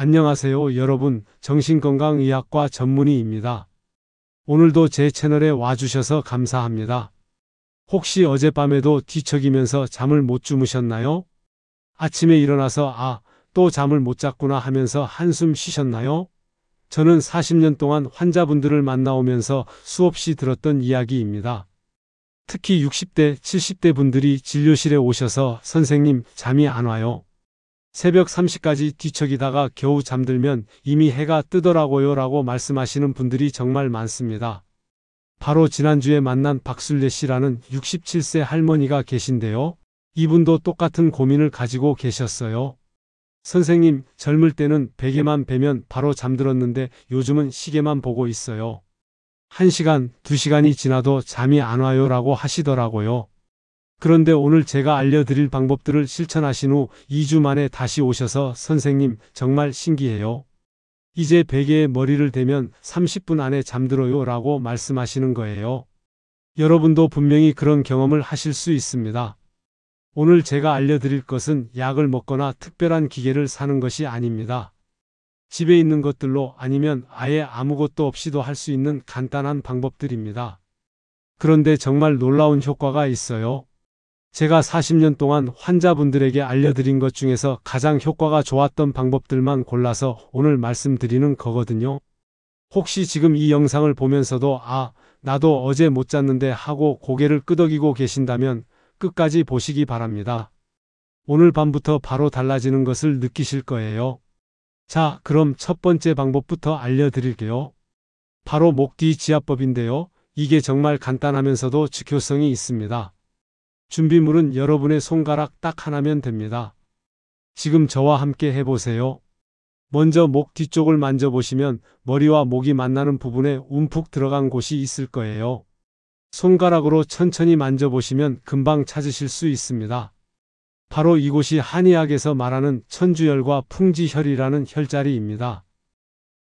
안녕하세요, 여러분. 정신건강의학과 전문의입니다. 오늘도 제 채널에 와주셔서 감사합니다. 혹시 어젯밤에도 뒤척이면서 잠을 못 주무셨나요? 아침에 일어나서 또 잠을 못 잤구나 하면서 한숨 쉬셨나요? 저는 40년 동안 환자분들을 만나오면서 수없이 들었던 이야기입니다. 특히 60대, 70대 분들이 진료실에 오셔서 선생님, 잠이 안 와요. 새벽 3시까지 뒤척이다가 겨우 잠들면 이미 해가 뜨더라고요 라고 말씀하시는 분들이 정말 많습니다. 바로 지난주에 만난 박순례 씨라는 67세 할머니가 계신데요. 이분도 똑같은 고민을 가지고 계셨어요. 선생님, 젊을 때는 베개만 베면 바로 잠들었는데 요즘은 시계만 보고 있어요. 1시간, 2시간이 지나도 잠이 안 와요 라고 하시더라고요. 그런데 오늘 제가 알려드릴 방법들을 실천하신 후 2주 만에 다시 오셔서 선생님, 정말 신기해요. 이제 베개에 머리를 대면 30분 안에 잠들어요 라고 말씀하시는 거예요. 여러분도 분명히 그런 경험을 하실 수 있습니다. 오늘 제가 알려드릴 것은 약을 먹거나 특별한 기계를 사는 것이 아닙니다. 집에 있는 것들로 아니면 아예 아무것도 없이도 할 수 있는 간단한 방법들입니다. 그런데 정말 놀라운 효과가 있어요. 제가 40년 동안 환자분들에게 알려드린 것 중에서 가장 효과가 좋았던 방법들만 골라서 오늘 말씀드리는 거거든요. 혹시 지금 이 영상을 보면서도 나도 어제 못 잤는데 하고 고개를 끄덕이고 계신다면 끝까지 보시기 바랍니다. 오늘 밤부터 바로 달라지는 것을 느끼실 거예요. 자, 그럼 첫 번째 방법부터 알려드릴게요. 바로 목 뒤 지압법인데요. 이게 정말 간단하면서도 즉효성이 있습니다. 준비물은 여러분의 손가락 딱 하나면 됩니다. 지금 저와 함께 해보세요. 먼저 목 뒤쪽을 만져보시면 머리와 목이 만나는 부분에 움푹 들어간 곳이 있을 거예요. 손가락으로 천천히 만져보시면 금방 찾으실 수 있습니다. 바로 이곳이 한의학에서 말하는 천주혈과 풍지혈이라는 혈자리입니다.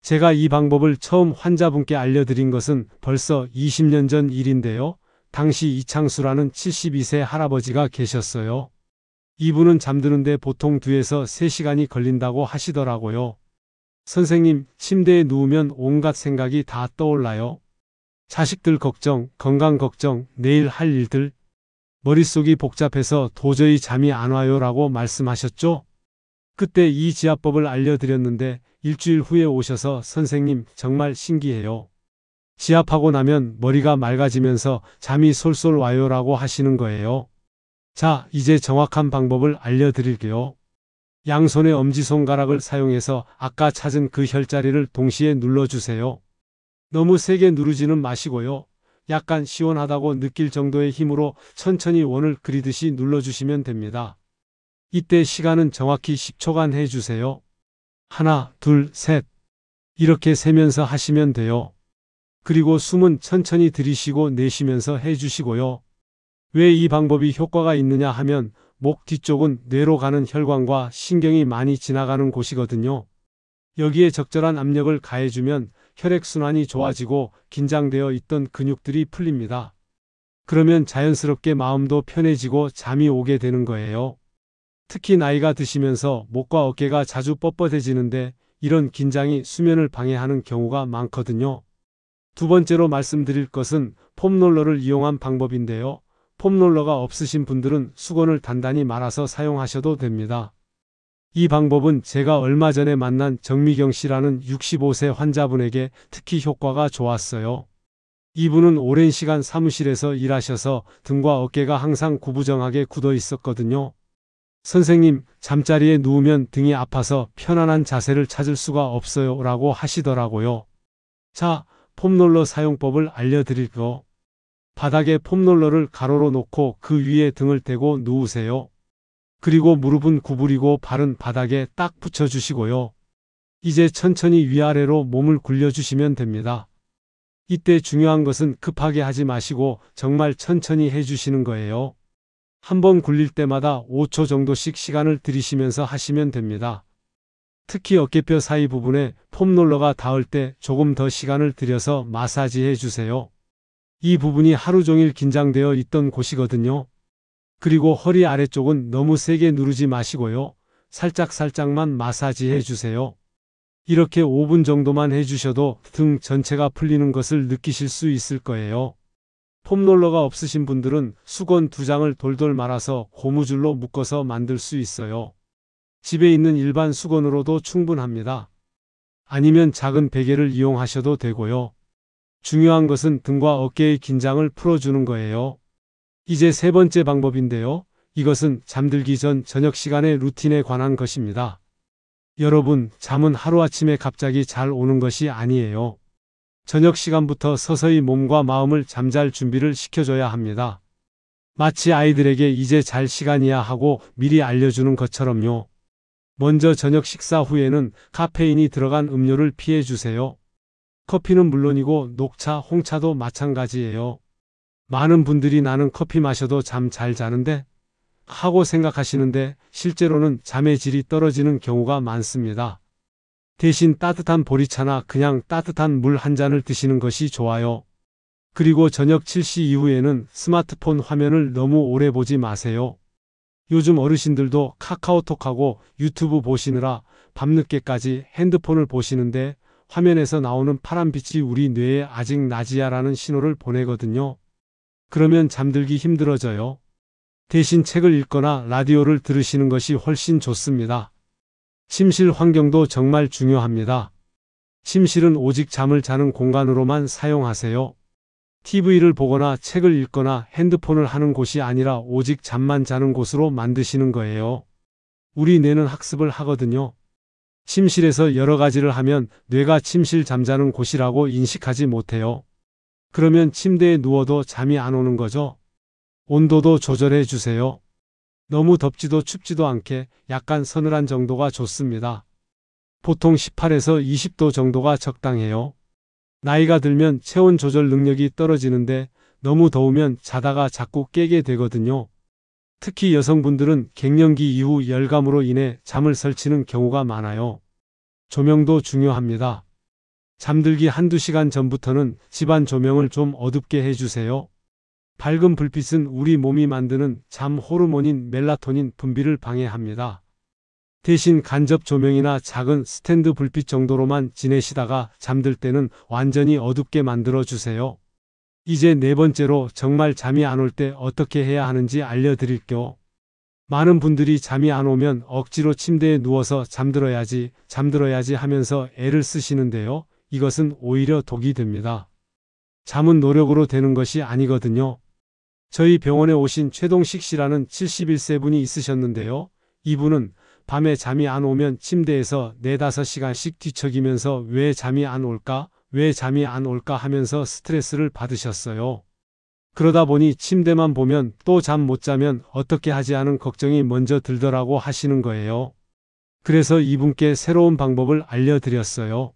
제가 이 방법을 처음 환자분께 알려드린 것은 벌써 20년 전 일인데요. 당시 이창수라는 72세 할아버지가 계셨어요. 이분은 잠드는데 보통 2에서 3시간이 걸린다고 하시더라고요. 선생님, 침대에 누우면 온갖 생각이 다 떠올라요. 자식들 걱정, 건강 걱정, 내일 할 일들. 머릿속이 복잡해서 도저히 잠이 안 와요 라고 말씀하셨죠? 그때 이 지압법을 알려드렸는데 일주일 후에 오셔서 선생님, 정말 신기해요. 지압하고 나면 머리가 맑아지면서 잠이 솔솔 와요 라고 하시는 거예요. 자, 이제 정확한 방법을 알려드릴게요. 양손의 엄지손가락을 사용해서 아까 찾은 그 혈자리를 동시에 눌러주세요. 너무 세게 누르지는 마시고요. 약간 시원하다고 느낄 정도의 힘으로 천천히 원을 그리듯이 눌러주시면 됩니다. 이때 시간은 정확히 10초간 해주세요. 하나, 둘, 셋. 이렇게 세면서 하시면 돼요. 그리고 숨은 천천히 들이쉬고 내쉬면서 해주시고요. 왜 이 방법이 효과가 있느냐 하면 목 뒤쪽은 뇌로 가는 혈관과 신경이 많이 지나가는 곳이거든요. 여기에 적절한 압력을 가해주면 혈액순환이 좋아지고 긴장되어 있던 근육들이 풀립니다. 그러면 자연스럽게 마음도 편해지고 잠이 오게 되는 거예요. 특히 나이가 드시면서 목과 어깨가 자주 뻣뻣해지는데 이런 긴장이 수면을 방해하는 경우가 많거든요. 두 번째로 말씀드릴 것은 폼롤러를 이용한 방법인데요. 폼롤러가 없으신 분들은 수건을 단단히 말아서 사용하셔도 됩니다. 이 방법은 제가 얼마 전에 만난 정미경 씨라는 65세 환자분에게 특히 효과가 좋았어요. 이분은 오랜 시간 사무실에서 일하셔서 등과 어깨가 항상 구부정하게 굳어 있었거든요. 선생님, 잠자리에 누우면 등이 아파서 편안한 자세를 찾을 수가 없어요 라고 하시더라고요. 자, 폼롤러 사용법을 알려드릴게요. 바닥에 폼롤러를 가로로 놓고 그 위에 등을 대고 누우세요. 그리고 무릎은 구부리고 발은 바닥에 딱 붙여주시고요. 이제 천천히 위아래로 몸을 굴려주시면 됩니다. 이때 중요한 것은 급하게 하지 마시고 정말 천천히 해주시는 거예요. 한번 굴릴 때마다 5초 정도씩 시간을 들이시면서 하시면 됩니다. 특히 어깨뼈 사이 부분에 폼롤러가 닿을 때 조금 더 시간을 들여서 마사지해 주세요. 이 부분이 하루 종일 긴장되어 있던 곳이거든요. 그리고 허리 아래쪽은 너무 세게 누르지 마시고요. 살짝살짝만 마사지해 주세요. 이렇게 5분 정도만 해주셔도 등 전체가 풀리는 것을 느끼실 수 있을 거예요. 폼롤러가 없으신 분들은 수건 2장을 돌돌 말아서 고무줄로 묶어서 만들 수 있어요. 집에 있는 일반 수건으로도 충분합니다. 아니면 작은 베개를 이용하셔도 되고요. 중요한 것은 등과 어깨의 긴장을 풀어주는 거예요. 이제 세 번째 방법인데요. 이것은 잠들기 전 저녁 시간의 루틴에 관한 것입니다. 여러분, 잠은 하루아침에 갑자기 잘 오는 것이 아니에요. 저녁 시간부터 서서히 몸과 마음을 잠잘 준비를 시켜줘야 합니다. 마치 아이들에게 이제 잘 시간이야 하고 미리 알려주는 것처럼요. 먼저 저녁 식사 후에는 카페인이 들어간 음료를 피해 주세요. 커피는 물론이고 녹차, 홍차도 마찬가지예요. 많은 분들이 나는 커피 마셔도 잠 잘 자는데 하고 생각하시는데 실제로는 잠의 질이 떨어지는 경우가 많습니다. 대신 따뜻한 보리차나 그냥 따뜻한 물 한 잔을 드시는 것이 좋아요. 그리고 저녁 7시 이후에는 스마트폰 화면을 너무 오래 보지 마세요. 요즘 어르신들도 카카오톡하고 유튜브 보시느라 밤늦게까지 핸드폰을 보시는데 화면에서 나오는 파란빛이 우리 뇌에 아직 낮이야라는 신호를 보내거든요. 그러면 잠들기 힘들어져요. 대신 책을 읽거나 라디오를 들으시는 것이 훨씬 좋습니다. 침실 환경도 정말 중요합니다. 침실은 오직 잠을 자는 공간으로만 사용하세요. TV를 보거나 책을 읽거나 핸드폰을 하는 곳이 아니라 오직 잠만 자는 곳으로 만드시는 거예요. 우리 뇌는 학습을 하거든요. 침실에서 여러 가지를 하면 뇌가 침실 잠자는 곳이라고 인식하지 못해요. 그러면 침대에 누워도 잠이 안 오는 거죠. 온도도 조절해 주세요. 너무 덥지도 춥지도 않게 약간 서늘한 정도가 좋습니다. 보통 18에서 20도 정도가 적당해요. 나이가 들면 체온 조절 능력이 떨어지는데 너무 더우면 자다가 자꾸 깨게 되거든요. 특히 여성분들은 갱년기 이후 열감으로 인해 잠을 설치는 경우가 많아요. 조명도 중요합니다. 잠들기 한두 시간 전부터는 집안 조명을 좀 어둡게 해주세요. 밝은 불빛은 우리 몸이 만드는 잠 호르몬인 멜라토닌 분비를 방해합니다. 대신 간접 조명이나 작은 스탠드 불빛 정도로만 지내시다가 잠들 때는 완전히 어둡게 만들어 주세요. 이제 네 번째로 정말 잠이 안 올 때 어떻게 해야 하는지 알려드릴게요. 많은 분들이 잠이 안 오면 억지로 침대에 누워서 잠들어야지 하면서 애를 쓰시는데요. 이것은 오히려 독이 됩니다. 잠은 노력으로 되는 것이 아니거든요. 저희 병원에 오신 최동식 씨라는 71세 분이 있으셨는데요. 이분은 밤에 잠이 안 오면 침대에서 4~5시간씩 뒤척이면서 왜 잠이 안 올까 하면서 스트레스를 받으셨어요. 그러다 보니 침대만 보면 또 잠 못 자면 어떻게 하지 하는 걱정이 먼저 들더라고 하시는 거예요. 그래서 이분께 새로운 방법을 알려드렸어요.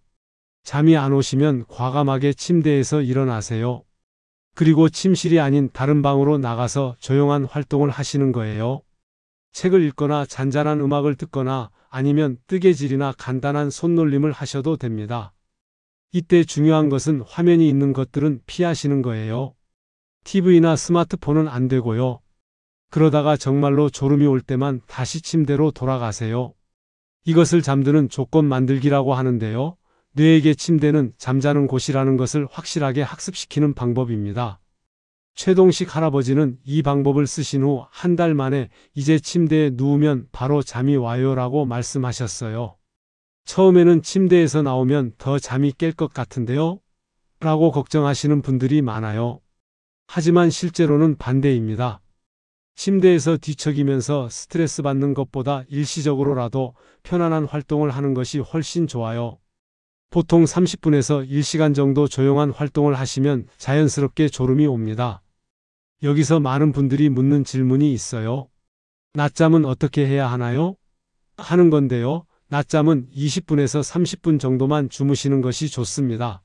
잠이 안 오시면 과감하게 침대에서 일어나세요. 그리고 침실이 아닌 다른 방으로 나가서 조용한 활동을 하시는 거예요. 책을 읽거나 잔잔한 음악을 듣거나 아니면 뜨개질이나 간단한 손놀림을 하셔도 됩니다. 이때 중요한 것은 화면이 있는 것들은 피하시는 거예요. TV나 스마트폰은 안 되고요. 그러다가 정말로 졸음이 올 때만 다시 침대로 돌아가세요. 이것을 잠드는 조건 만들기라고 하는데요. 뇌에게 침대는 잠자는 곳이라는 것을 확실하게 학습시키는 방법입니다. 최동식 할아버지는 이 방법을 쓰신 후 한 달 만에 이제 침대에 누우면 바로 잠이 와요 라고 말씀하셨어요. 처음에는 침대에서 나오면 더 잠이 깰 것 같은데요? 라고 걱정하시는 분들이 많아요. 하지만 실제로는 반대입니다. 침대에서 뒤척이면서 스트레스 받는 것보다 일시적으로라도 편안한 활동을 하는 것이 훨씬 좋아요. 보통 30분에서 1시간 정도 조용한 활동을 하시면 자연스럽게 졸음이 옵니다. 여기서 많은 분들이 묻는 질문이 있어요. 낮잠은 어떻게 해야 하나요? 하는 건데요. 낮잠은 20분에서 30분 정도만 주무시는 것이 좋습니다.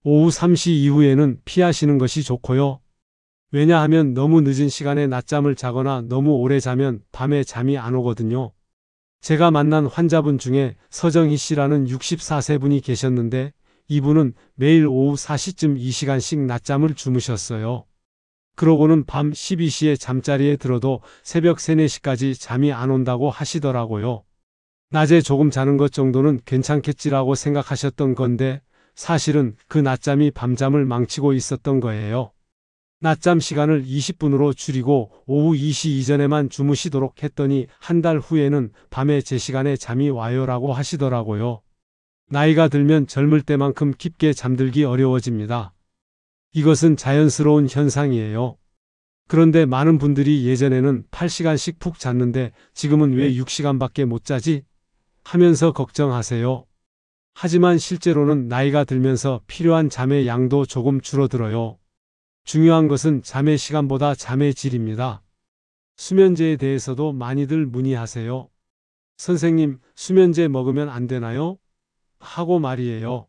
오후 3시 이후에는 피하시는 것이 좋고요. 왜냐하면 너무 늦은 시간에 낮잠을 자거나 너무 오래 자면 밤에 잠이 안 오거든요. 제가 만난 환자분 중에 서정희 씨라는 64세 분이 계셨는데 이분은 매일 오후 4시쯤 2시간씩 낮잠을 주무셨어요. 그러고는 밤 12시에 잠자리에 들어도 새벽 3, 4시까지 잠이 안 온다고 하시더라고요. 낮에 조금 자는 것 정도는 괜찮겠지라고 생각하셨던 건데 사실은 그 낮잠이 밤잠을 망치고 있었던 거예요. 낮잠 시간을 20분으로 줄이고 오후 2시 이전에만 주무시도록 했더니 한 달 후에는 밤에 제 시간에 잠이 와요라고 하시더라고요. 나이가 들면 젊을 때만큼 깊게 잠들기 어려워집니다. 이것은 자연스러운 현상이에요. 그런데 많은 분들이 예전에는 8시간씩 푹 잤는데 지금은 왜 6시간밖에 못 자지? 하면서 걱정하세요. 하지만 실제로는 나이가 들면서 필요한 잠의 양도 조금 줄어들어요. 중요한 것은 잠의 시간보다 잠의 질입니다. 수면제에 대해서도 많이들 문의하세요. 선생님, 수면제 먹으면 안 되나요? 하고 말이에요.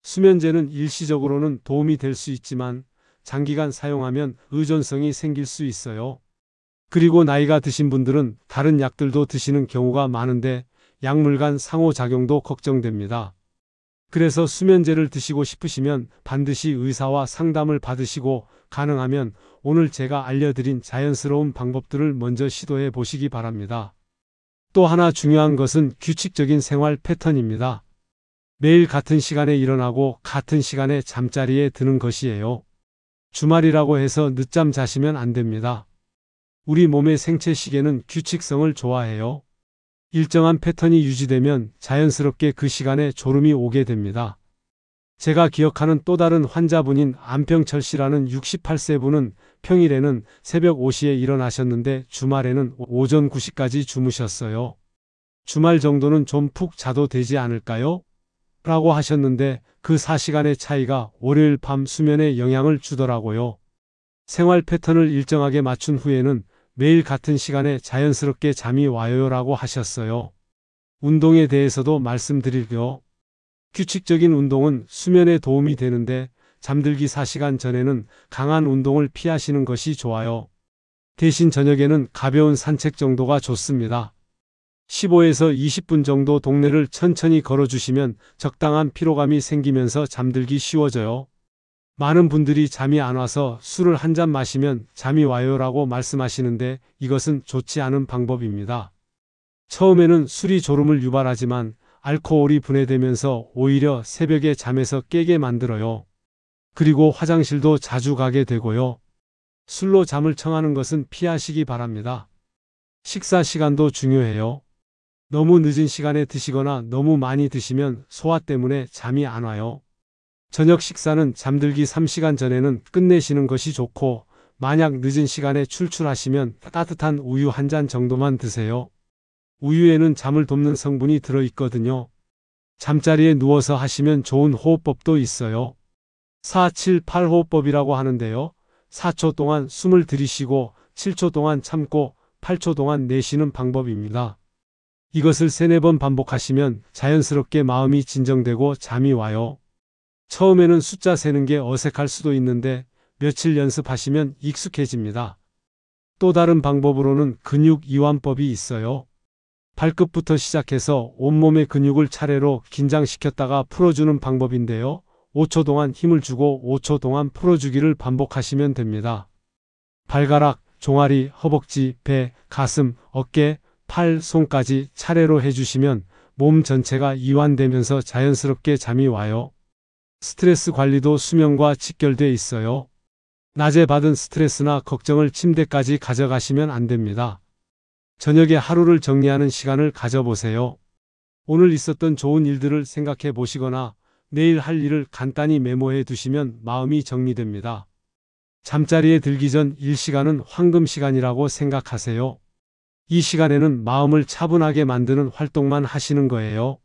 수면제는 일시적으로는 도움이 될 수 있지만 장기간 사용하면 의존성이 생길 수 있어요. 그리고 나이가 드신 분들은 다른 약들도 드시는 경우가 많은데 약물 간 상호작용도 걱정됩니다. 그래서 수면제를 드시고 싶으시면 반드시 의사와 상담을 받으시고 가능하면 오늘 제가 알려드린 자연스러운 방법들을 먼저 시도해 보시기 바랍니다. 또 하나 중요한 것은 규칙적인 생활 패턴입니다. 매일 같은 시간에 일어나고 같은 시간에 잠자리에 드는 것이에요. 주말이라고 해서 늦잠 자시면 안 됩니다. 우리 몸의 생체 시계는 규칙성을 좋아해요. 일정한 패턴이 유지되면 자연스럽게 그 시간에 졸음이 오게 됩니다. 제가 기억하는 또 다른 환자분인 안병철 씨라는 68세 분은 평일에는 새벽 5시에 일어나셨는데 주말에는 오전 9시까지 주무셨어요. 주말 정도는 좀 푹 자도 되지 않을까요? 라고 하셨는데 그 4시간의 차이가 월요일 밤 수면에 영향을 주더라고요. 생활 패턴을 일정하게 맞춘 후에는 매일 같은 시간에 자연스럽게 잠이 와요라고 하셨어요. 운동에 대해서도 말씀드릴게요. 규칙적인 운동은 수면에 도움이 되는데 잠들기 4시간 전에는 강한 운동을 피하시는 것이 좋아요. 대신 저녁에는 가벼운 산책 정도가 좋습니다. 15에서 20분 정도 동네를 천천히 걸어주시면 적당한 피로감이 생기면서 잠들기 쉬워져요. 많은 분들이 잠이 안 와서 술을 한 잔 마시면 잠이 와요라고 말씀하시는데 이것은 좋지 않은 방법입니다. 처음에는 술이 졸음을 유발하지만 알코올이 분해되면서 오히려 새벽에 잠에서 깨게 만들어요. 그리고 화장실도 자주 가게 되고요. 술로 잠을 청하는 것은 피하시기 바랍니다. 식사 시간도 중요해요. 너무 늦은 시간에 드시거나 너무 많이 드시면 소화 때문에 잠이 안 와요. 저녁 식사는 잠들기 3시간 전에는 끝내시는 것이 좋고 만약 늦은 시간에 출출하시면 따뜻한 우유 한 잔 정도만 드세요. 우유에는 잠을 돕는 성분이 들어있거든요. 잠자리에 누워서 하시면 좋은 호흡법도 있어요. 4-7-8 호흡법이라고 하는데요. 4초 동안 숨을 들이쉬고 7초 동안 참고 8초 동안 내쉬는 방법입니다. 이것을 3-4번 반복하시면 자연스럽게 마음이 진정되고 잠이 와요. 처음에는 숫자 세는 게 어색할 수도 있는데 며칠 연습하시면 익숙해집니다. 또 다른 방법으로는 근육 이완법이 있어요. 발끝부터 시작해서 온몸의 근육을 차례로 긴장시켰다가 풀어주는 방법인데요. 5초 동안 힘을 주고 5초 동안 풀어주기를 반복하시면 됩니다. 발가락, 종아리, 허벅지, 배, 가슴, 어깨, 팔, 손까지 차례로 해주시면 몸 전체가 이완되면서 자연스럽게 잠이 와요. 스트레스 관리도 수면과 직결돼 있어요. 낮에 받은 스트레스나 걱정을 침대까지 가져가시면 안 됩니다. 저녁에 하루를 정리하는 시간을 가져보세요. 오늘 있었던 좋은 일들을 생각해 보시거나 내일 할 일을 간단히 메모해 두시면 마음이 정리됩니다. 잠자리에 들기 전 1시간은 황금 시간이라고 생각하세요. 이 시간에는 마음을 차분하게 만드는 활동만 하시는 거예요.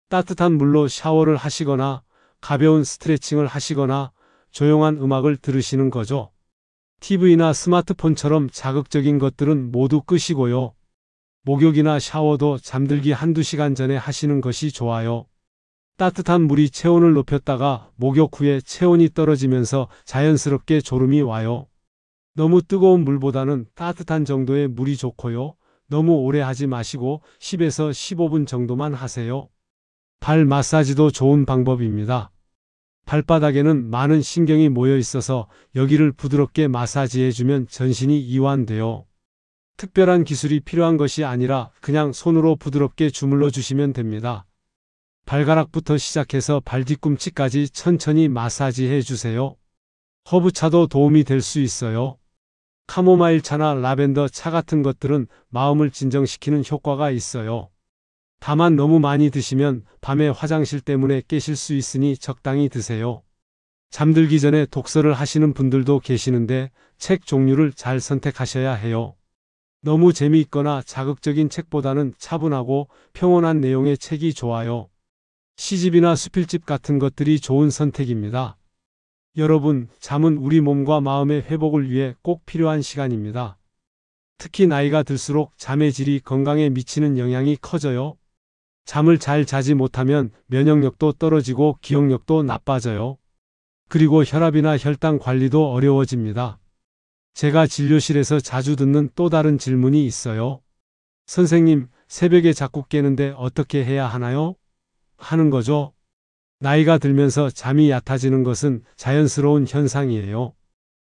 따뜻한 물로 샤워를 하시거나 가벼운 스트레칭을 하시거나 조용한 음악을 들으시는 거죠. TV나 스마트폰처럼 자극적인 것들은 모두 끄시고요. 목욕이나 샤워도 잠들기 1-2시간 전에 하시는 것이 좋아요. 따뜻한 물이 체온을 높였다가 목욕 후에 체온이 떨어지면서 자연스럽게 졸음이 와요. 너무 뜨거운 물보다는 따뜻한 정도의 물이 좋고요. 너무 오래 하지 마시고 10에서 15분 정도만 하세요. 발 마사지도 좋은 방법입니다. 발바닥에는 많은 신경이 모여 있어서 여기를 부드럽게 마사지해주면 전신이 이완돼요. 특별한 기술이 필요한 것이 아니라 그냥 손으로 부드럽게 주물러 주시면 됩니다. 발가락부터 시작해서 발 뒤꿈치까지 천천히 마사지해 주세요. 허브차도 도움이 될 수 있어요. 카모마일 차나 라벤더 차 같은 것들은 마음을 진정시키는 효과가 있어요. 다만 너무 많이 드시면 밤에 화장실 때문에 깨실 수 있으니 적당히 드세요. 잠들기 전에 독서를 하시는 분들도 계시는데 책 종류를 잘 선택하셔야 해요. 너무 재미있거나 자극적인 책보다는 차분하고 평온한 내용의 책이 좋아요. 시집이나 수필집 같은 것들이 좋은 선택입니다. 여러분, 잠은 우리 몸과 마음의 회복을 위해 꼭 필요한 시간입니다. 특히 나이가 들수록 잠의 질이 건강에 미치는 영향이 커져요. 잠을 잘 자지 못하면 면역력도 떨어지고 기억력도 나빠져요. 그리고 혈압이나 혈당 관리도 어려워집니다. 제가 진료실에서 자주 듣는 또 다른 질문이 있어요. 선생님, 새벽에 자꾸 깨는데 어떻게 해야 하나요? 하는 거죠. 나이가 들면서 잠이 얕아지는 것은 자연스러운 현상이에요.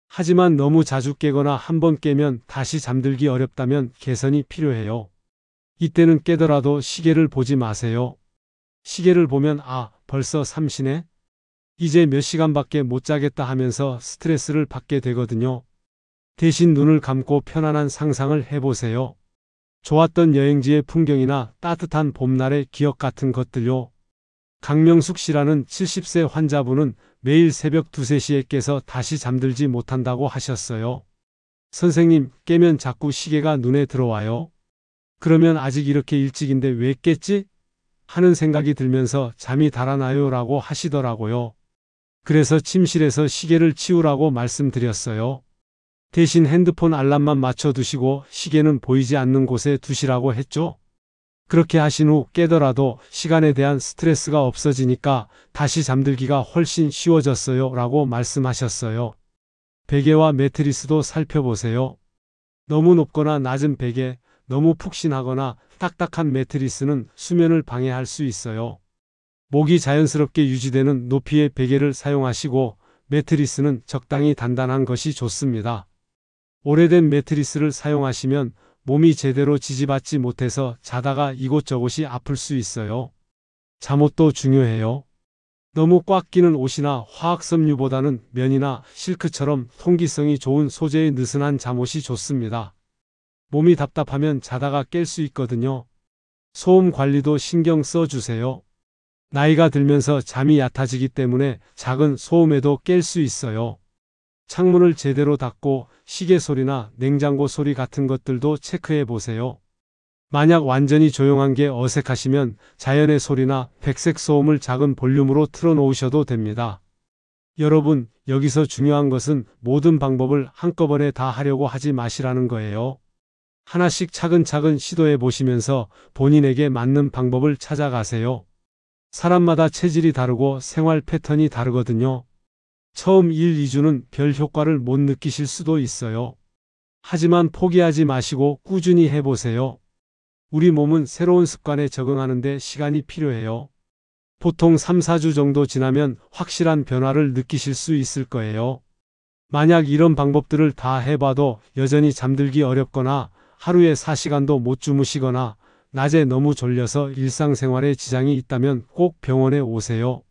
하지만 너무 자주 깨거나 한번 깨면 다시 잠들기 어렵다면 개선이 필요해요. 이때는 깨더라도 시계를 보지 마세요. 시계를 보면 벌써 3시네? 이제 몇 시간밖에 못 자겠다 하면서 스트레스를 받게 되거든요. 대신 눈을 감고 편안한 상상을 해보세요. 좋았던 여행지의 풍경이나 따뜻한 봄날의 기억 같은 것들요. 강명숙 씨라는 70세 환자분은 매일 새벽 2, 3시에 깨서 다시 잠들지 못한다고 하셨어요. 선생님, 깨면 자꾸 시계가 눈에 들어와요. 그러면 아직 이렇게 일찍인데 왜 깼지? 하는 생각이 들면서 잠이 달아나요 라고 하시더라고요. 그래서 침실에서 시계를 치우라고 말씀드렸어요. 대신 핸드폰 알람만 맞춰두시고 시계는 보이지 않는 곳에 두시라고 했죠. 그렇게 하신 후 깨더라도 시간에 대한 스트레스가 없어지니까 다시 잠들기가 훨씬 쉬워졌어요 라고 말씀하셨어요. 베개와 매트리스도 살펴보세요. 너무 높거나 낮은 베개, 너무 푹신하거나 딱딱한 매트리스는 수면을 방해할 수 있어요. 목이 자연스럽게 유지되는 높이의 베개를 사용하시고 매트리스는 적당히 단단한 것이 좋습니다. 오래된 매트리스를 사용하시면 몸이 제대로 지지받지 못해서 자다가 이곳저곳이 아플 수 있어요. 잠옷도 중요해요. 너무 꽉 끼는 옷이나 화학섬유보다는 면이나 실크처럼 통기성이 좋은 소재의 느슨한 잠옷이 좋습니다. 몸이 답답하면 자다가 깰 수 있거든요. 소음 관리도 신경 써주세요. 나이가 들면서 잠이 얕아지기 때문에 작은 소음에도 깰 수 있어요. 창문을 제대로 닫고 시계 소리나 냉장고 소리 같은 것들도 체크해 보세요. 만약 완전히 조용한 게 어색하시면 자연의 소리나 백색 소음을 작은 볼륨으로 틀어 놓으셔도 됩니다. 여러분, 여기서 중요한 것은 모든 방법을 한꺼번에 다 하려고 하지 마시라는 거예요. 하나씩 차근차근 시도해 보시면서 본인에게 맞는 방법을 찾아가세요. 사람마다 체질이 다르고 생활 패턴이 다르거든요. 처음 1, 2주는 별 효과를 못 느끼실 수도 있어요. 하지만 포기하지 마시고 꾸준히 해보세요. 우리 몸은 새로운 습관에 적응하는데 시간이 필요해요. 보통 3, 4주 정도 지나면 확실한 변화를 느끼실 수 있을 거예요. 만약 이런 방법들을 다 해봐도 여전히 잠들기 어렵거나 하루에 4시간도 못 주무시거나 낮에 너무 졸려서 일상생활에 지장이 있다면 꼭 병원에 오세요.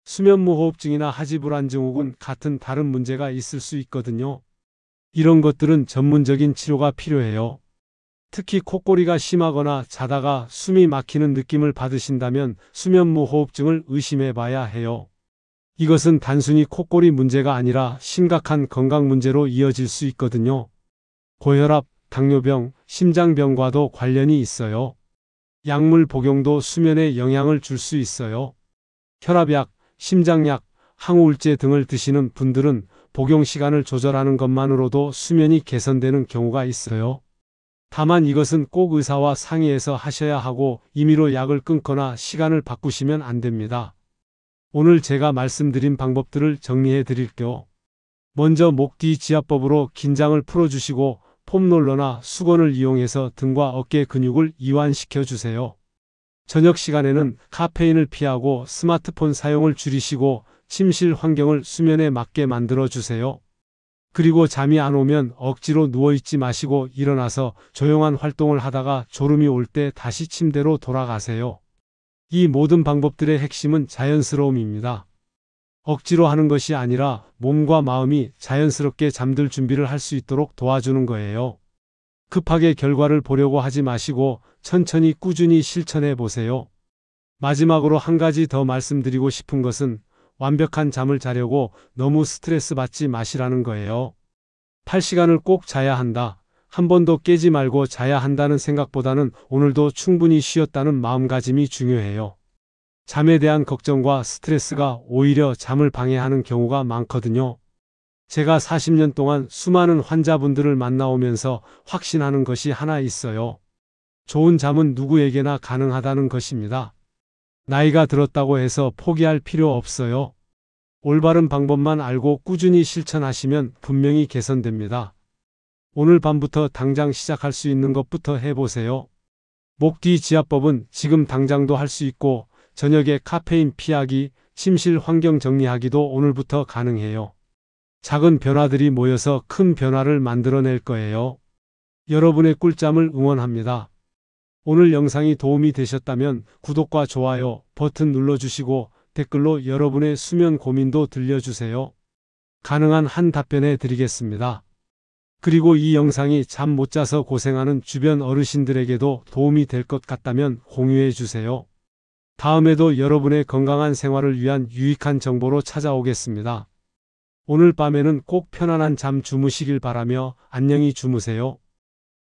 수면무호흡증이나 하지불안 증후군 같은 다른 문제가 있을 수 있거든요. 이런 것들은 전문적인 치료가 필요해요. 특히 콧골이가 심하거나 자다가 숨이 막히는 느낌을 받으신다면 수면무호흡증을 의심해 봐야 해요. 이것은 단순히 콧골이 문제가 아니라 심각한 건강 문제로 이어질 수 있거든요. 고혈압, 당뇨병, 심장병과도 관련이 있어요. 약물 복용도 수면에 영향을 줄 수 있어요. 혈압약, 심장약, 항우울제 등을 드시는 분들은 복용 시간을 조절하는 것만으로도 수면이 개선되는 경우가 있어요. 다만 이것은 꼭 의사와 상의해서 하셔야 하고 임의로 약을 끊거나 시간을 바꾸시면 안 됩니다. 오늘 제가 말씀드린 방법들을 정리해 드릴게요. 먼저 목 뒤 지압법으로 긴장을 풀어주시고 폼롤러나 수건을 이용해서 등과 어깨 근육을 이완시켜 주세요. 저녁 시간에는 카페인을 피하고 스마트폰 사용을 줄이시고 침실 환경을 수면에 맞게 만들어 주세요. 그리고 잠이 안 오면 억지로 누워있지 마시고 일어나서 조용한 활동을 하다가 졸음이 올 때 다시 침대로 돌아가세요. 이 모든 방법들의 핵심은 자연스러움입니다. 억지로 하는 것이 아니라 몸과 마음이 자연스럽게 잠들 준비를 할 수 있도록 도와주는 거예요. 급하게 결과를 보려고 하지 마시고 천천히 꾸준히 실천해 보세요. 마지막으로 한 가지 더 말씀드리고 싶은 것은 완벽한 잠을 자려고 너무 스트레스 받지 마시라는 거예요. 8시간을 꼭 자야 한다. 한 번도 깨지 말고 자야 한다는 생각보다는 오늘도 충분히 쉬었다는 마음가짐이 중요해요. 잠에 대한 걱정과 스트레스가 오히려 잠을 방해하는 경우가 많거든요. 제가 40년 동안 수많은 환자분들을 만나오면서 확신하는 것이 하나 있어요. 좋은 잠은 누구에게나 가능하다는 것입니다. 나이가 들었다고 해서 포기할 필요 없어요. 올바른 방법만 알고 꾸준히 실천하시면 분명히 개선됩니다. 오늘 밤부터 당장 시작할 수 있는 것부터 해보세요. 목 뒤 지압법은 지금 당장도 할 수 있고 저녁에 카페인 피하기, 침실 환경 정리하기도 오늘부터 가능해요. 작은 변화들이 모여서 큰 변화를 만들어낼 거예요. 여러분의 꿀잠을 응원합니다. 오늘 영상이 도움이 되셨다면 구독과 좋아요 버튼 눌러주시고 댓글로 여러분의 수면 고민도 들려주세요. 가능한 한 답변해 드리겠습니다. 그리고 이 영상이 잠 못 자서 고생하는 주변 어르신들에게도 도움이 될 것 같다면 공유해 주세요. 다음에도 여러분의 건강한 생활을 위한 유익한 정보로 찾아오겠습니다. 오늘 밤에는 꼭 편안한 잠 주무시길 바라며 안녕히 주무세요.